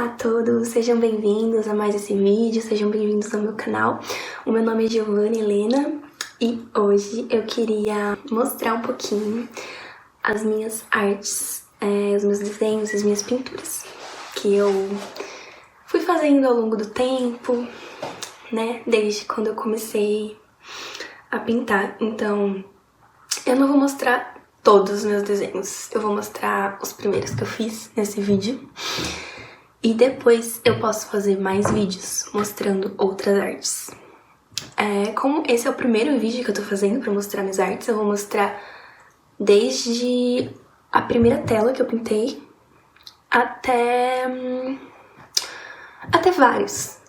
Olá a todos, sejam bem-vindos a mais esse vídeo, sejam bem-vindos ao meu canal. O meu nome é Giovanna Helena e hoje eu queria mostrar um pouquinho as minhas artes, os meus desenhos, as minhas pinturas que eu fui fazendo ao longo do tempo, né, desde quando eu comecei a pintar. Então, eu não vou mostrar todos os meus desenhos, eu vou mostrar os primeiros que eu fiz nesse vídeo. E depois eu posso fazer mais vídeos mostrando outras artes. Como esse é o primeiro vídeo que eu tô fazendo pra mostrar minhas artes, eu vou mostrar desde a primeira tela que eu pintei até vários,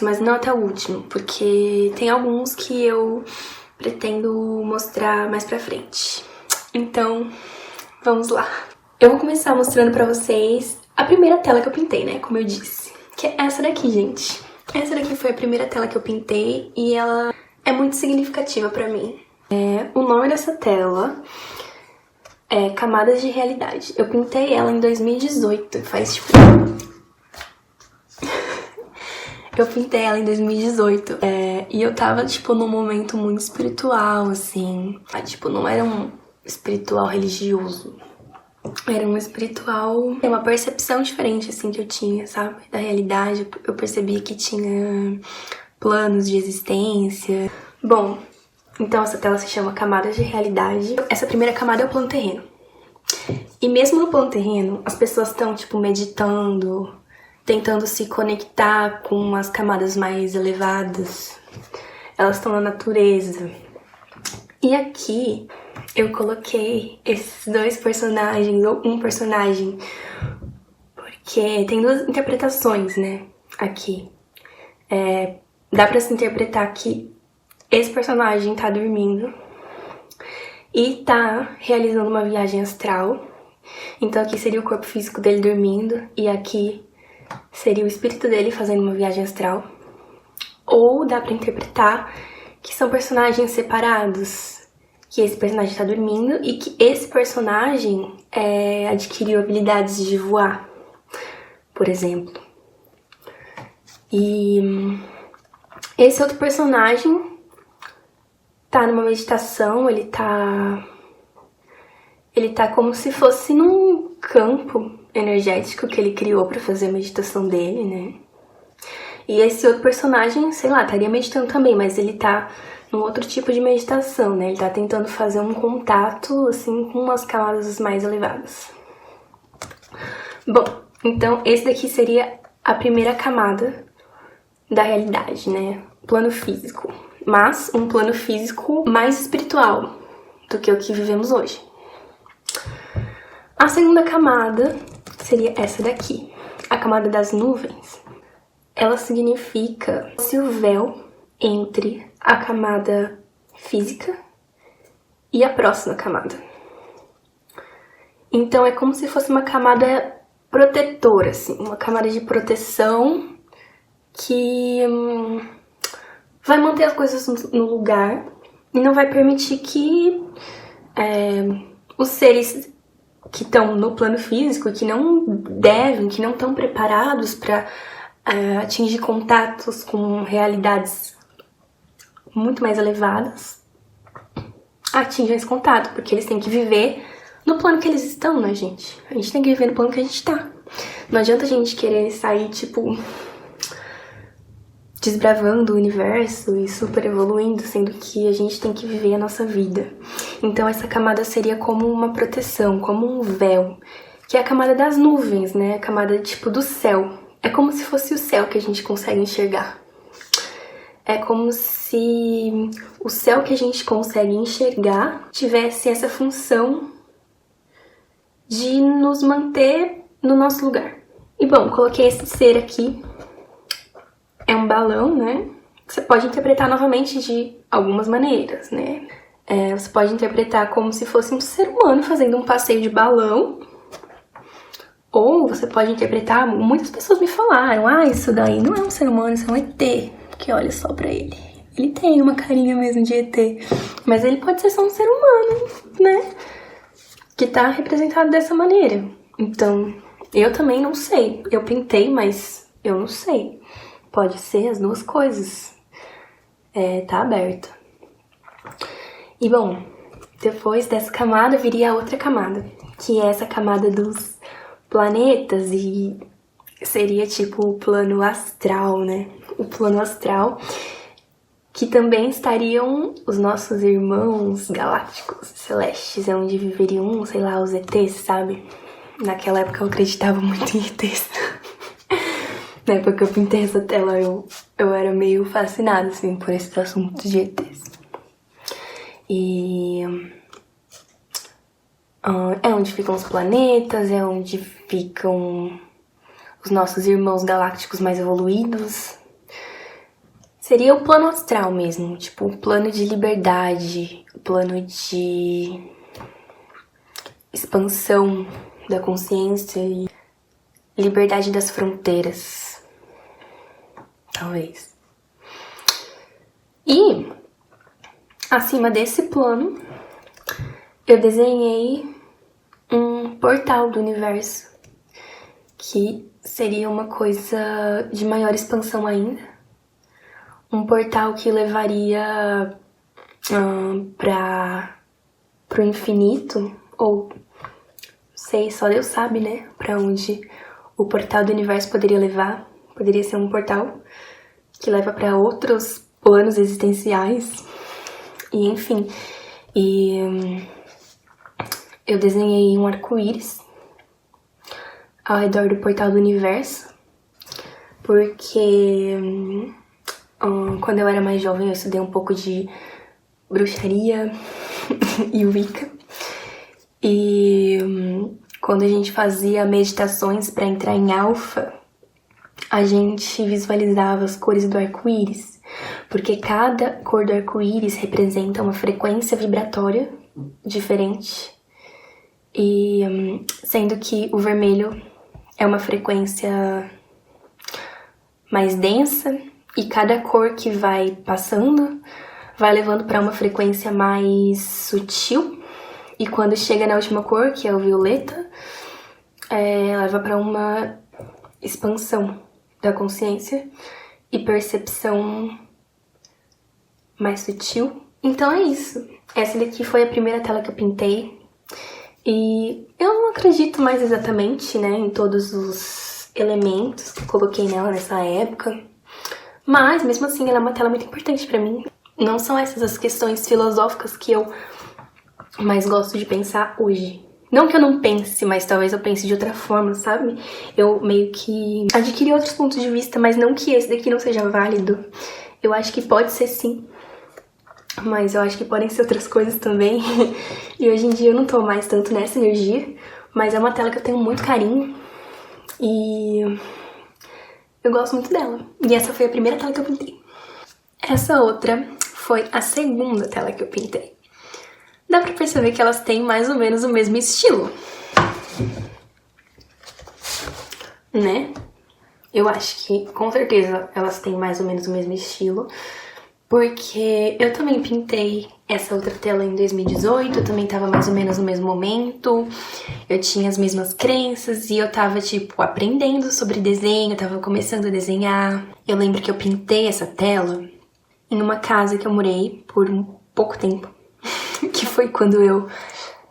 mas não até o último, porque tem alguns que eu pretendo mostrar mais pra frente. Então, vamos lá. Eu vou começar mostrando pra vocês a primeira tela que eu pintei, né, como eu disse, que é essa daqui, gente. Essa daqui foi a primeira tela que eu pintei e ela é muito significativa pra mim. O nome dessa tela é Camadas de Realidade. Eu pintei ela em 2018, faz tipo... Eu pintei ela em 2018 e eu tava, tipo, num momento muito espiritual, assim. Tipo, não era um espiritual religioso. Era um espiritual, uma percepção diferente, assim, que eu tinha, sabe? Da realidade, eu percebia que tinha planos de existência. Bom, então essa tela se chama Camadas de Realidade. Essa primeira camada é o plano terreno. E mesmo no plano terreno, as pessoas estão, tipo, meditando, tentando se conectar com as camadas mais elevadas. Elas estão na natureza. E aqui eu coloquei esses dois personagens, ou um personagem, porque tem duas interpretações, né, aqui. Dá pra se interpretar que esse personagem tá dormindo e tá realizando uma viagem astral. Então aqui seria o corpo físico dele dormindo e aqui seria o espírito dele fazendo uma viagem astral. Ou dá pra interpretar que são personagens separados, que esse personagem tá dormindo e que esse personagem adquiriu habilidades de voar, por exemplo. E esse outro personagem tá numa meditação, ele tá como se fosse num campo energético que ele criou pra fazer a meditação dele, né? E esse outro personagem, sei lá, estaria meditando também, mas ele tá num outro tipo de meditação, né? Ele tá tentando fazer um contato, assim, com umas camadas mais elevadas. Bom, então esse daqui seria a primeira camada da realidade, né? Plano físico. Mas um plano físico mais espiritual do que o que vivemos hoje. A segunda camada seria essa daqui, a camada das nuvens. Ela significa se o véu entre a camada física e a próxima camada. Então é como se fosse uma camada protetora, assim, uma camada de proteção que vai manter as coisas no lugar e não vai permitir que os seres que estão no plano físico, que não devem, que não estão preparados para atingir contatos com realidades muito mais elevadas, atinjam esse contato, porque eles têm que viver no plano que eles estão, né, gente? A gente tem que viver no plano que a gente tá. Não adianta a gente querer sair, tipo, desbravando o universo e super evoluindo, sendo que a gente tem que viver a nossa vida. Então essa camada seria como uma proteção, como um véu, que é a camada das nuvens, né? A camada, tipo, do céu. É como se fosse o céu que a gente consegue enxergar. É como se o céu que a gente consegue enxergar tivesse essa função de nos manter no nosso lugar. E bom, coloquei esse ser aqui. É um balão, né? Você pode interpretar novamente de algumas maneiras, né? Você pode interpretar como se fosse um ser humano fazendo um passeio de balão. Ou você pode interpretar, muitas pessoas me falaram, isso daí não é um ser humano, isso é um ET, porque olha só pra ele. Ele tem uma carinha mesmo de ET, mas ele pode ser só um ser humano, né? Que tá representado dessa maneira. Então, Eu também não sei. Eu pintei, mas eu não sei. Pode ser as duas coisas. Tá aberto. E bom, depois dessa camada viria a outra camada, que é essa camada dos planetas e seria tipo o plano astral, né? O plano astral, que também estariam os nossos irmãos galácticos, celestes, é onde viveriam, sei lá, os ETs, sabe? Naquela época eu acreditava muito em ETs. Na época que eu pintei essa tela, eu era meio fascinada, assim, por esses assuntos de ETs. E é onde ficam os planetas, é onde ficam os nossos irmãos galácticos mais evoluídos. Seria o plano astral mesmo, tipo, o plano de liberdade, o plano de expansão da consciência e liberdade das fronteiras. Talvez. E acima desse plano, eu desenhei um portal do universo, que seria uma coisa de maior expansão ainda. Um portal que levaria pro infinito, ou sei, só Deus sabe, né? Pra onde o portal do universo poderia levar. Poderia ser um portal que leva pra outros planos existenciais. E enfim, eu desenhei um arco-íris ao redor do portal do universo, porque quando eu era mais jovem eu estudei um pouco de bruxaria e Wicca. E quando a gente fazia meditações para entrar em alfa, a gente visualizava as cores do arco-íris, porque cada cor do arco-íris representa uma frequência vibratória diferente. E sendo que o vermelho é uma frequência mais densa, e cada cor que vai passando vai levando para uma frequência mais sutil. E quando chega na última cor, que é o violeta, leva para uma expansão da consciência e percepção mais sutil. Então é isso. Essa daqui foi a primeira tela que eu pintei. E eu não acredito mais exatamente, né, em todos os elementos que eu coloquei nela nessa época. Mas, mesmo assim, ela é uma tela muito importante pra mim. Não são essas as questões filosóficas que eu mais gosto de pensar hoje. Não que eu não pense, mas talvez eu pense de outra forma, sabe? Eu meio que adquiri outros pontos de vista, mas não que esse daqui não seja válido. Eu acho que pode ser sim, mas eu acho que podem ser outras coisas também. E hoje em dia eu não tô mais tanto nessa energia, mas é uma tela que eu tenho muito carinho e eu gosto muito dela. E essa foi a primeira tela que eu pintei. Essa outra foi a segunda tela que eu pintei. Dá pra perceber que elas têm mais ou menos o mesmo estilo, né? Eu acho que, com certeza, elas têm mais ou menos o mesmo estilo, porque eu também pintei essa outra tela em 2018, eu também tava mais ou menos no mesmo momento, eu tinha as mesmas crenças e eu tava, tipo, aprendendo sobre desenho, eu tava começando a desenhar. Eu lembro que eu pintei essa tela em uma casa que eu morei por um pouco tempo, que foi quando eu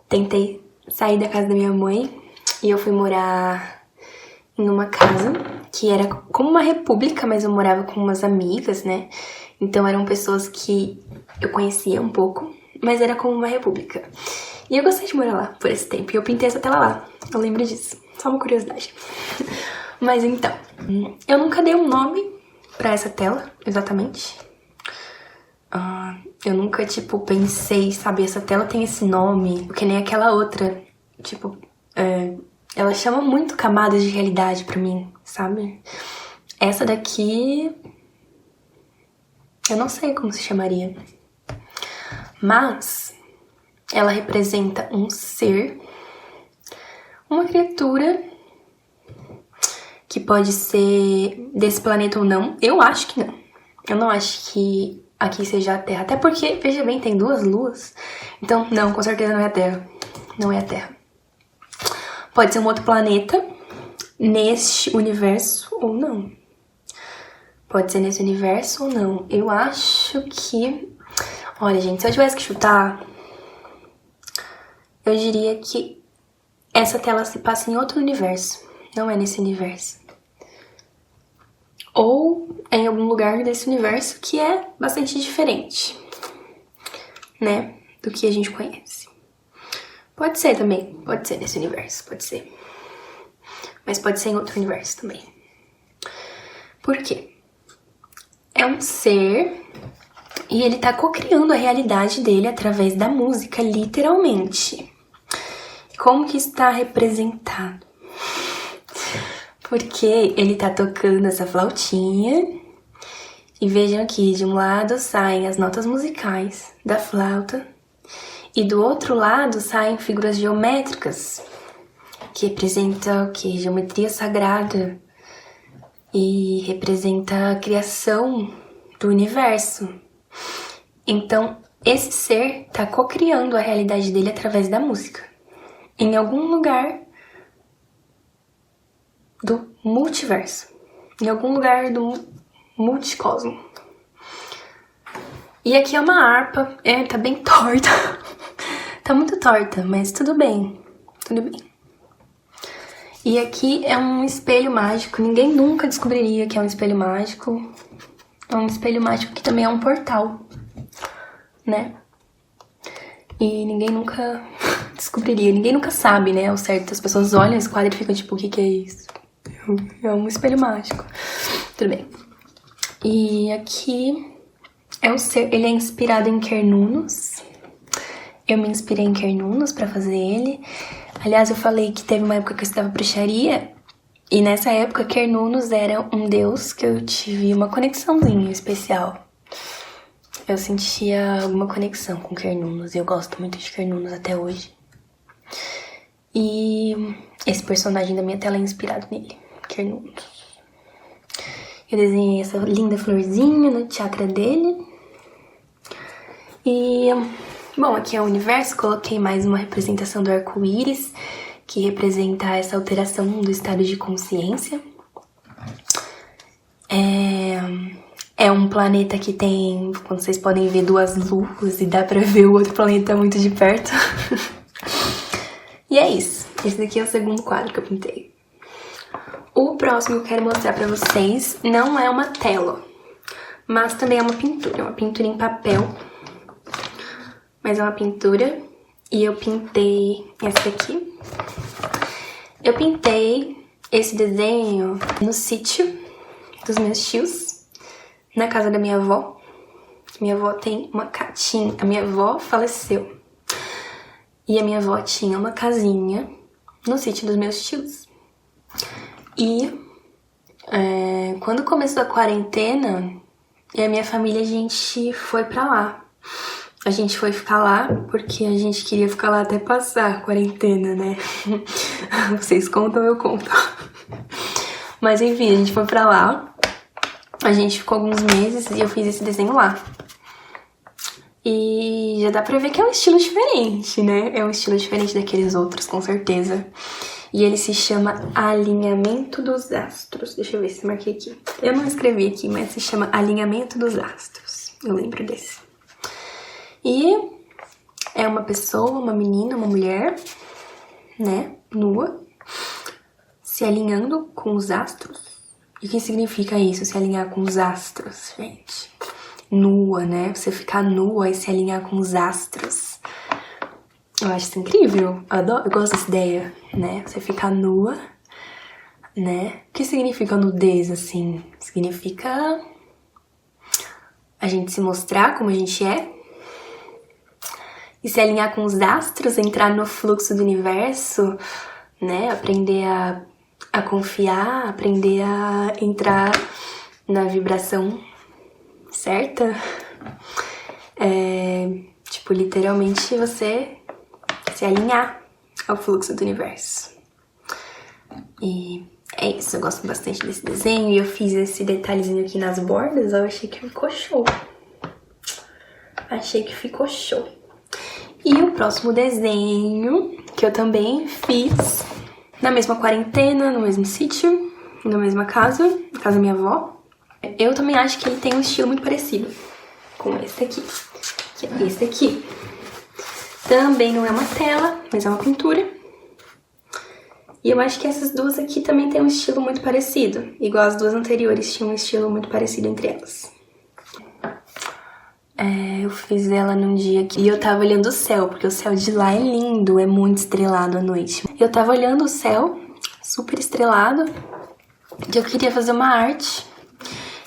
tentei sair da casa da minha mãe e eu fui morar em uma casa que era como uma república, mas eu morava com umas amigas, né? Então eram pessoas que eu conhecia um pouco, mas era como uma república. E eu gostei de morar lá por esse tempo, e eu pintei essa tela lá, eu lembro disso, só uma curiosidade. Mas então, eu nunca dei um nome pra essa tela, exatamente. Eu nunca, tipo, pensei, sabe, essa tela tem esse nome, que nem aquela outra. Tipo, ela chama muito camadas de realidade pra mim, sabe? Essa daqui, eu não sei como se chamaria. Mas ela representa um ser, uma criatura que pode ser desse planeta ou não. Eu acho que não. Eu não acho que aqui seja a Terra. Até porque, veja bem, tem 2 luas. Então, não, com certeza não é a Terra. Não é a Terra. Pode ser um outro planeta. neste universo ou não. Pode ser nesse universo ou não. Eu acho que... Olha, gente, se eu tivesse que chutar, eu diria que essa tela se passa em outro universo. Não é nesse universo. Ou em algum lugar desse universo que é bastante diferente, né? Do que a gente conhece. Pode ser também. Pode ser nesse universo, pode ser. Mas pode ser em outro universo também. Por quê? É um ser e ele tá co-criando a realidade dele através da música, literalmente. Como que está representado? Porque ele tá tocando essa flautinha e vejam aqui, de um lado saem as notas musicais da flauta e do outro lado saem figuras geométricas que representam o que? Geometria sagrada e representa a criação do universo. Então, esse ser tá co-criando a realidade dele através da música. Em algum lugar do multiverso. Em algum lugar do multicosmo. E aqui é uma harpa. Tá bem torta. Tá muito torta, mas tudo bem. Tudo bem. E aqui é um espelho mágico. Ninguém nunca descobriria que é um espelho mágico. É um espelho mágico que também é um portal, né? E ninguém nunca descobriria. Ninguém nunca sabe, né? Ao certo, as pessoas olham esse quadro e ficam tipo, o que é isso? É um espelho mágico. Tudo bem. E aqui é o ser, ele é inspirado em Cernunnos. Eu me inspirei em Cernunnos pra fazer ele. Aliás, eu falei que teve uma época que eu estudava bruxaria. E nessa época, Cernunnos era um deus que eu tive uma conexãozinha especial. Eu sentia alguma conexão com Cernunnos. E eu gosto muito de Cernunnos até hoje. E esse personagem da minha tela é inspirado nele. Cernunnos. Eu desenhei essa linda florzinha no chakra dele. E, bom, aqui é o universo. Coloquei mais uma representação do arco-íris, que representa essa alteração do estado de consciência. É um planeta que tem, como vocês podem ver, 2 luas e dá pra ver o outro planeta muito de perto. E é isso. Esse daqui é o segundo quadro que eu pintei. O próximo que eu quero mostrar pra vocês não é uma tela, mas também é uma pintura em papel. Mas é uma pintura e eu pintei essa aqui. Eu pintei esse desenho no sítio dos meus tios, na casa da minha avó. Minha avó tem uma casinha, a minha avó faleceu. E a minha avó tinha uma casinha no sítio dos meus tios. E quando começou a quarentena, eu e a minha família, a gente foi pra lá. A gente foi ficar lá porque a gente queria ficar lá até passar a quarentena, né? Vocês contam, eu conto. Mas enfim, a gente foi pra lá. A gente ficou alguns meses e eu fiz esse desenho lá. E já dá pra ver que é um estilo diferente, né? É um estilo diferente daqueles outros, com certeza. E ele se chama Alinhamento dos Astros. Deixa eu ver se marquei aqui. Eu não escrevi aqui, mas se chama Alinhamento dos Astros. Eu lembro desse. E é uma pessoa, uma menina, uma mulher, né? Nua. Se alinhando com os astros. E o que significa isso? Se alinhar com os astros, gente? Nua, né? Você ficar nua e se alinhar com os astros. Eu acho isso incrível. Eu gosto dessa ideia, né? Você ficar nua, né? O que significa nudez, assim? Significa a gente se mostrar como a gente é. E se alinhar com os astros, entrar no fluxo do universo, né? Aprender a confiar, aprender a entrar na vibração certa. Tipo, literalmente você se alinhar ao fluxo do universo. E é isso, eu gosto bastante desse desenho. E eu fiz esse detalhezinho aqui nas bordas, eu achei que ficou show. Achei que ficou show. E o próximo desenho, que eu também fiz na mesma quarentena, no mesmo sítio, na mesma casa, na casa da minha avó. Eu também acho que ele tem um estilo muito parecido com esse aqui, que é esse aqui. Também não é uma tela, mas é uma pintura. E eu acho que essas duas aqui também têm um estilo muito parecido, igual as duas anteriores tinham um estilo muito parecido entre elas. Eu fiz ela num dia que eu tava olhando o céu, porque o céu de lá é lindo, é muito estrelado à noite. Eu tava olhando o céu, super estrelado, e eu queria fazer uma arte,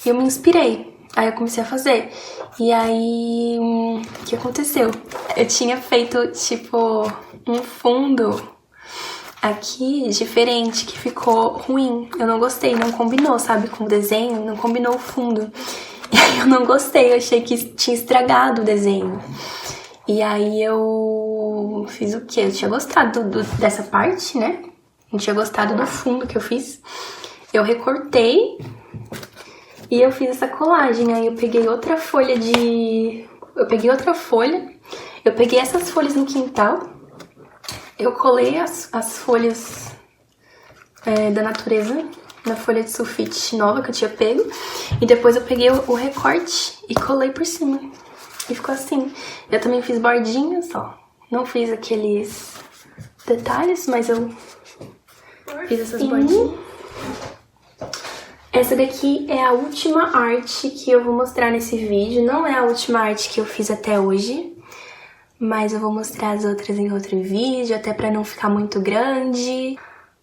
e eu me inspirei. Aí eu comecei a fazer. E aí, o que aconteceu? Eu tinha feito, tipo, um fundo aqui diferente, que ficou ruim. Eu não gostei, não combinou, sabe, com o desenho, não combinou o fundo. E aí eu não gostei, eu achei que tinha estragado o desenho. E aí eu fiz o quê? Eu tinha gostado dessa parte, né? Eu tinha gostado do fundo que eu fiz. Eu recortei e eu fiz essa colagem. Aí eu peguei outra folha Eu peguei essas folhas no quintal. Eu colei as folhas da natureza na folha de sulfite nova que eu tinha pego. E depois eu peguei o recorte e colei por cima. E ficou assim. Eu também fiz bordinhas, ó. Não fiz aqueles detalhes, mas eu fiz essas bordinhas. Essa daqui é a última arte que eu vou mostrar nesse vídeo. Não é a última arte que eu fiz até hoje, mas eu vou mostrar as outras em outro vídeo, até pra não ficar muito grande.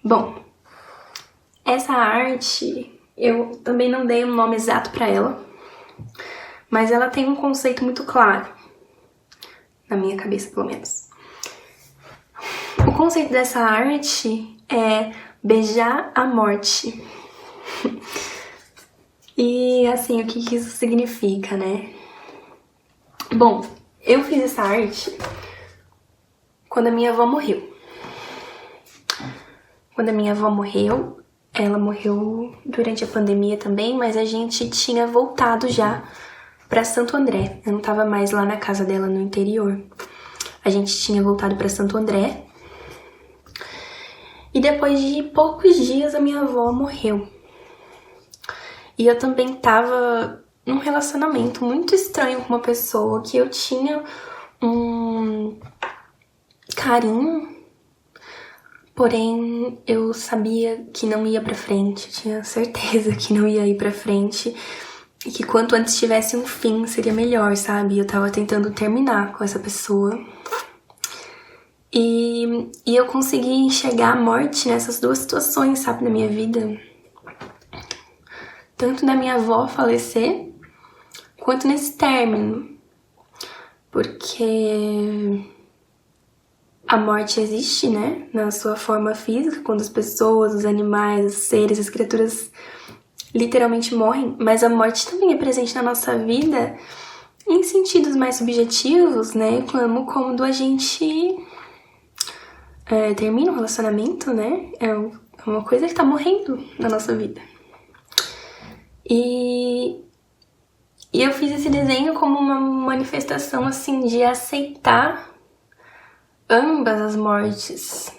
Bom, essa arte, eu também não dei um nome exato pra ela, mas ela tem um conceito muito claro, na minha cabeça pelo menos. O conceito dessa arte é beijar a morte. E assim, o que isso significa, né? Bom, eu fiz essa arte quando a minha avó morreu. Quando a minha avó morreu, ela morreu durante a pandemia também, mas a gente tinha voltado já pra Santo André. Eu não tava mais lá na casa dela no interior. A gente tinha voltado pra Santo André. E depois de poucos dias a minha avó morreu. E eu também tava num relacionamento muito estranho com uma pessoa que eu tinha um carinho, porém eu sabia que não ia pra frente, eu tinha certeza que não ia ir pra frente e que quanto antes tivesse um fim seria melhor, sabe? Eu tava tentando terminar com essa pessoa. E eu consegui enxergar a morte nessas duas situações, sabe, na minha vida. Tanto da minha avó falecer, quanto nesse término. Porque a morte existe, né? Na sua forma física, quando as pessoas, os animais, os seres, as criaturas literalmente morrem. Mas a morte também é presente na nossa vida em sentidos mais subjetivos, né? Como quando a gente termina um relacionamento, né? É uma coisa que tá morrendo na nossa vida. E eu fiz esse desenho como uma manifestação, assim, de aceitar ambas as mortes.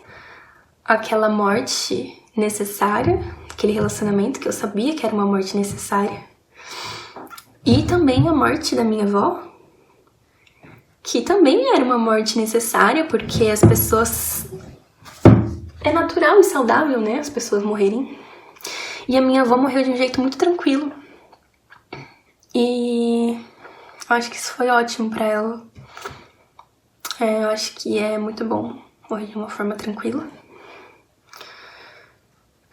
Aquela morte necessária, aquele relacionamento que eu sabia que era uma morte necessária. E também a morte da minha avó, que também era uma morte necessária, porque as pessoas... É natural e saudável, né, as pessoas morrerem. E a minha avó morreu de um jeito muito tranquilo. E eu acho que isso foi ótimo pra ela. Eu acho que é muito bom morrer de uma forma tranquila.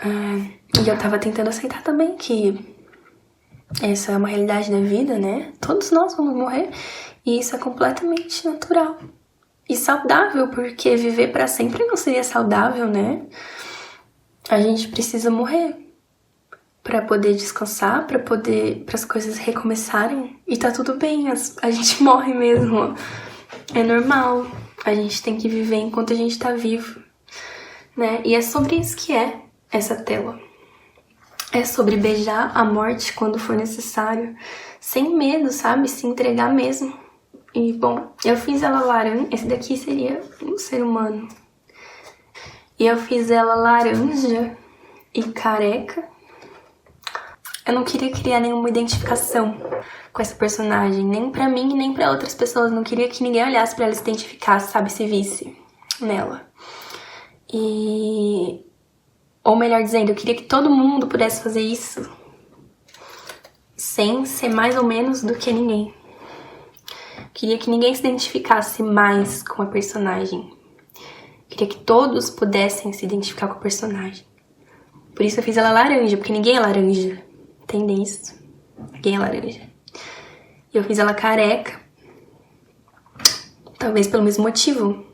E eu tava tentando aceitar também que essa é uma realidade da vida, né? Todos nós vamos morrer. E isso é completamente natural. E saudável, porque viver pra sempre não seria saudável, né? A gente precisa morrer pra poder descansar, pra as coisas recomeçarem. E tá tudo bem, a gente morre mesmo. É normal. A gente tem que viver enquanto a gente tá vivo, né? E é sobre isso que é essa tela. É sobre beijar a morte quando for necessário, sem medo, sabe? Se entregar mesmo. E, bom, eu fiz ela laranja. Esse daqui seria um ser humano. E eu fiz ela laranja e careca. Eu não queria criar nenhuma identificação com essa personagem, nem pra mim, nem pra outras pessoas. Não queria que ninguém olhasse pra ela e se identificasse, sabe, se visse nela. Ou melhor dizendo, eu queria que todo mundo pudesse fazer isso sem ser mais ou menos do que ninguém. Queria que ninguém se identificasse mais com a personagem. Queria que todos pudessem se identificar com a personagem. Por isso eu fiz ela laranja, porque ninguém é laranja. Entendem isso? Ninguém é laranja. E eu fiz ela careca. Talvez pelo mesmo motivo.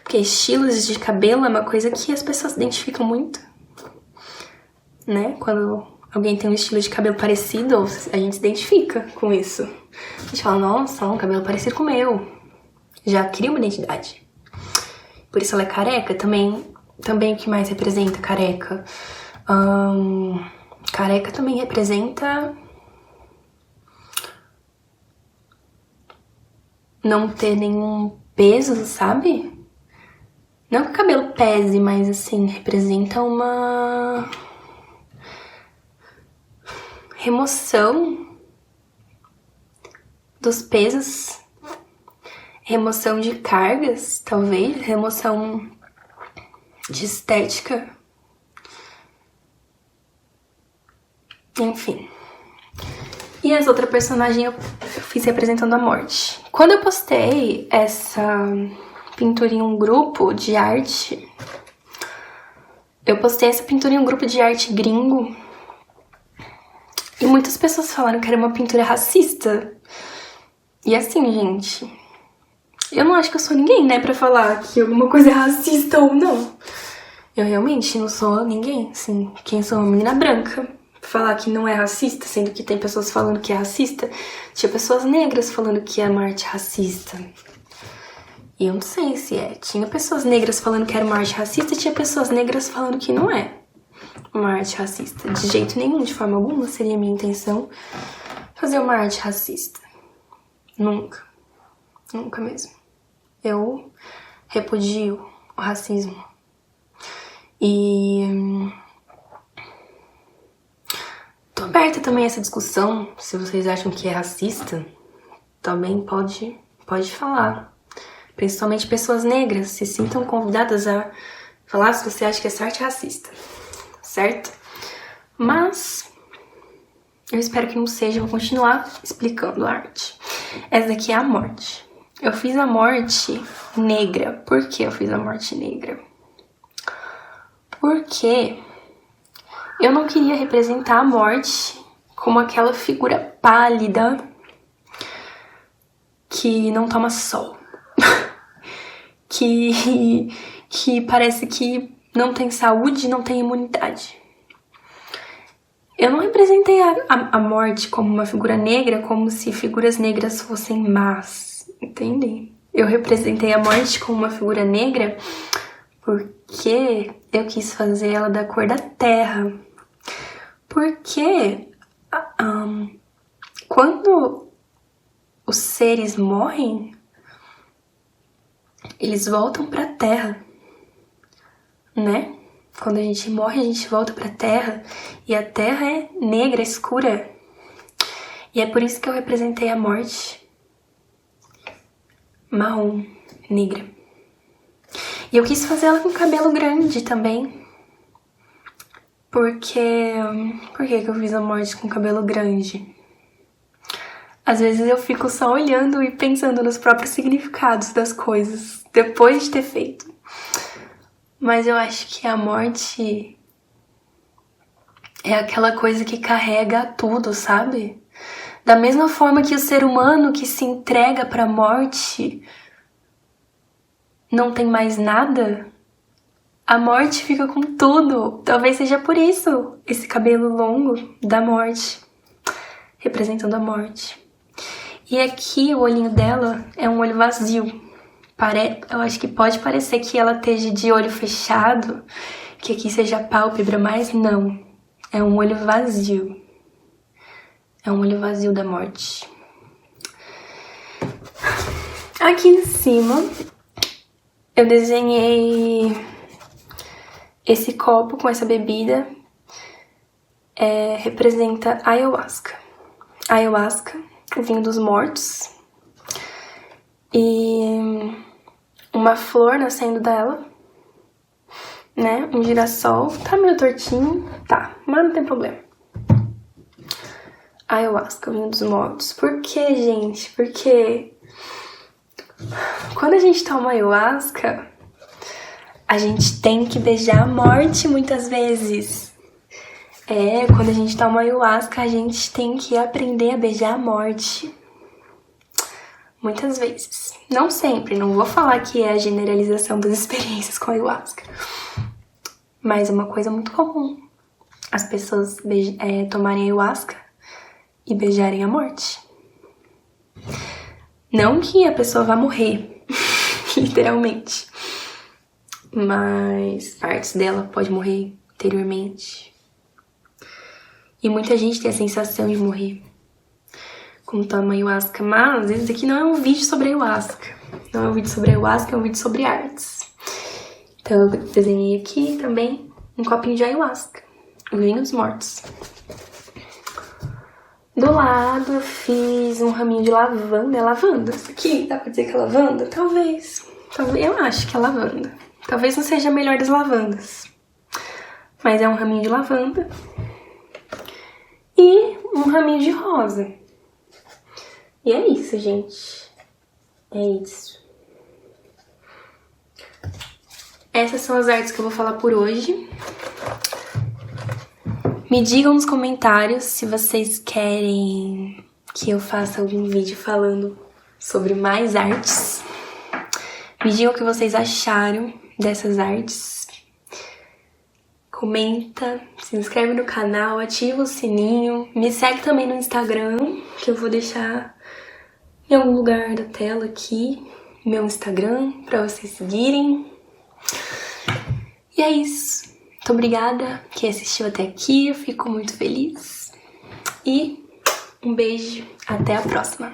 Porque estilos de cabelo é uma coisa que as pessoas se identificam muito. Né? Quando alguém tem um estilo de cabelo parecido, a gente se identifica com isso. A gente fala, nossa, um cabelo parecido com o meu. Já cria uma identidade. Por isso ela é careca. Também o que mais representa careca? Careca também representa não ter nenhum peso, sabe? Não que o cabelo pese, mas assim, representa uma remoção dos pesos, remoção de cargas, talvez, remoção de estética. Enfim. E as outras personagens eu fiz representando a morte. Quando eu postei essa pintura em um grupo de arte, eu postei essa pintura em um grupo de arte gringo, e muitas pessoas falaram que era uma pintura racista. E assim, gente, eu não acho que eu sou ninguém, né, pra falar que alguma coisa é racista ou não. Eu realmente não sou ninguém, assim, quem sou uma menina branca. Falar que não é racista, sendo que tem pessoas falando que é racista. Tinha pessoas negras falando que é uma arte racista. E eu não sei se é. Tinha pessoas negras falando que era uma arte racista e tinha pessoas negras falando que não é uma arte racista. De jeito nenhum, de forma alguma, seria a minha intenção fazer uma arte racista. Nunca. Nunca mesmo. Eu repudio o racismo. E tô aberta também a essa discussão. Se vocês acham que é racista, também pode falar. Principalmente pessoas negras, se sintam convidadas a falar se você acha que essa arte é racista, certo? Mas eu espero que não seja, vou continuar explicando a arte. Essa daqui é a morte. Eu fiz a morte negra. Por que eu fiz a morte negra? Porque eu não queria representar a morte como aquela figura pálida que não toma sol. que parece que não tem saúde, não tem imunidade. Eu não representei a morte como uma figura negra, como se figuras negras fossem más, entende? Eu representei a morte como uma figura negra porque eu quis fazer ela da cor da terra. Porque quando os seres morrem, eles voltam pra terra, né? Quando a gente morre, a gente volta pra terra. E a terra é negra, escura. E é por isso que eu representei a morte marrom, negra. E eu quis fazer ela com cabelo grande também. Por que eu fiz a morte com cabelo grande? Às vezes eu fico só olhando e pensando nos próprios significados das coisas, depois de ter feito. Mas eu acho que a morte é aquela coisa que carrega tudo, sabe? Da mesma forma que o ser humano que se entrega pra morte não tem mais nada, a morte fica com tudo. Talvez seja por isso esse cabelo longo da morte, representando a morte. E aqui o olhinho dela é um olho vazio. Eu acho que pode parecer que ela esteja de olho fechado, que aqui seja a pálpebra, mas não. É um olho vazio. É um olho vazio da morte. Aqui em cima eu desenhei Esse copo com essa bebida representa a ayahuasca. A ayahuasca, o vinho dos mortos. E uma flor nascendo dela, né? Um girassol. Tá meio tortinho, tá, mas não tem problema. Ayahuasca, o vinho dos mortos. Por que, gente? Porque quando a gente toma ayahuasca, a gente tem que beijar a morte muitas vezes. Quando a gente toma ayahuasca, a gente tem que aprender a beijar a morte. Muitas vezes. Não sempre, não vou falar que é a generalização das experiências com ayahuasca. Mas é uma coisa muito comum. As pessoas tomarem ayahuasca e beijarem a morte. Não que a pessoa vá morrer, literalmente. Mas partes dela pode morrer interiormente. E muita gente tem a sensação de morrer quando toma ayahuasca. Mas esse aqui não é um vídeo sobre ayahuasca. Não é um vídeo sobre ayahuasca, é um vídeo sobre artes. Então eu desenhei aqui também um copinho de ayahuasca. O vinho dos mortos. Do lado eu fiz um raminho de lavanda. É lavanda? Isso aqui, dá pra dizer que é lavanda? Talvez. Eu acho que é lavanda. Talvez não seja a melhor das lavandas. Mas é um raminho de lavanda. E um raminho de rosa. E é isso, gente. É isso. Essas são as artes que eu vou falar por hoje. Me digam nos comentários se vocês querem que eu faça algum vídeo falando sobre mais artes. Me digam o que vocês acharam dessas artes. Comenta, se inscreve no canal, ativa o sininho. Me segue também no Instagram, que eu vou deixar em algum lugar da tela aqui, meu Instagram, pra vocês seguirem. E é isso. Muito obrigada que assistiu até aqui, eu fico muito feliz. E um beijo, até a próxima.